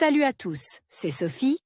Salut à tous, c'est Sophie.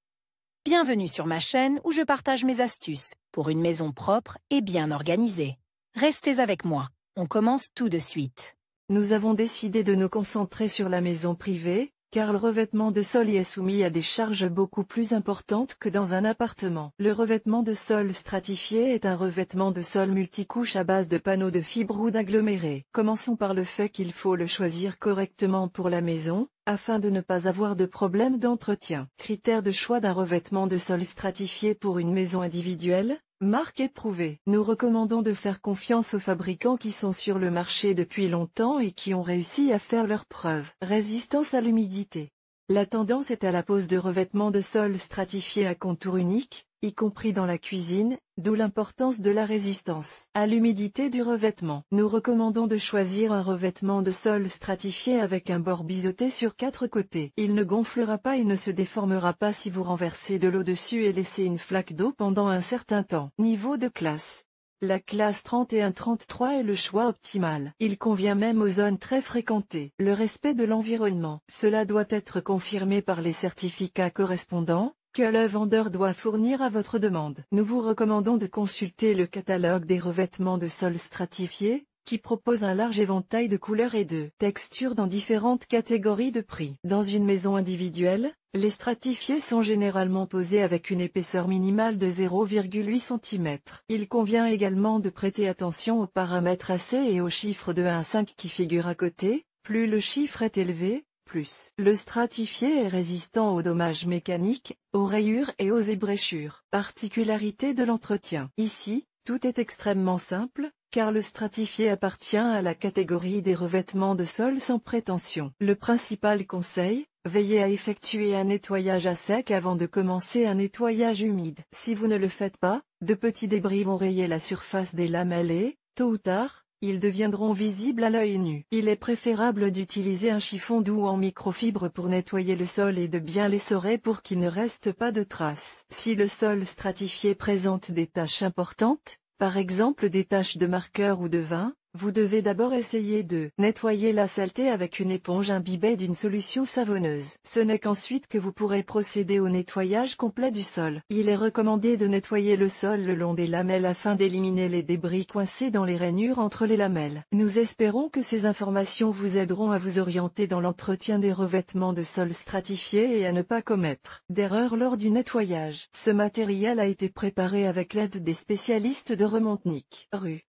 Bienvenue sur ma chaîne où je partage mes astuces pour une maison propre et bien organisée. Restez avec moi, on commence tout de suite. Nous avons décidé de nous concentrer sur la maison privée, car le revêtement de sol y est soumis à des charges beaucoup plus importantes que dans un appartement. Le revêtement de sol stratifié est un revêtement de sol multicouche à base de panneaux de fibre ou d'agglomérés. Commençons par le fait qu'il faut le choisir correctement pour la maison, afin de ne pas avoir de problème d'entretien. Critères de choix d'un revêtement de sol stratifié pour une maison individuelle. Marque éprouvée. Nous recommandons de faire confiance aux fabricants qui sont sur le marché depuis longtemps et qui ont réussi à faire leurs preuves. Résistance à l'humidité. La tendance est à la pose de revêtements de sol stratifiés à contour unique, y compris dans la cuisine, d'où l'importance de la résistance à l'humidité du revêtement. Nous recommandons de choisir un revêtement de sol stratifié avec un bord biseauté sur 4 côtés. Il ne gonflera pas et ne se déformera pas si vous renversez de l'eau dessus et laissez une flaque d'eau pendant un certain temps. Niveau de classe. La classe 31-33 est le choix optimal. Il convient même aux zones très fréquentées. Le respect de l'environnement. Cela doit être confirmé par les certificats correspondants, que le vendeur doit fournir à votre demande. Nous vous recommandons de consulter le catalogue des revêtements de sol stratifiés, qui propose un large éventail de couleurs et de textures dans différentes catégories de prix. Dans une maison individuelle, les stratifiés sont généralement posés avec une épaisseur minimale de 0,8 cm. Il convient également de prêter attention aux paramètres AC et aux chiffres de 1 à 5 qui figurent à côté. Plus le chiffre est élevé, plus le stratifié est résistant aux dommages mécaniques, aux rayures et aux ébréchures. Particularité de l'entretien. Ici, tout est extrêmement simple, car le stratifié appartient à la catégorie des revêtements de sol sans prétention. Le principal conseil, veillez à effectuer un nettoyage à sec avant de commencer un nettoyage humide. Si vous ne le faites pas, de petits débris vont rayer la surface des lamelles et, tôt ou tard, ils deviendront visibles à l'œil nu. Il est préférable d'utiliser un chiffon doux en microfibre pour nettoyer le sol et de bien l'essorer pour qu'il ne reste pas de traces. Si le sol stratifié présente des taches importantes, par exemple des taches de marqueur ou de vin, vous devez d'abord essayer de nettoyer la saleté avec une éponge imbibée d'une solution savonneuse. Ce n'est qu'ensuite que vous pourrez procéder au nettoyage complet du sol. Il est recommandé de nettoyer le sol le long des lamelles afin d'éliminer les débris coincés dans les rainures entre les lamelles. Nous espérons que ces informations vous aideront à vous orienter dans l'entretien des revêtements de sol stratifiés et à ne pas commettre d'erreurs lors du nettoyage. Ce matériel a été préparé avec l'aide des spécialistes de Remontnick. Rue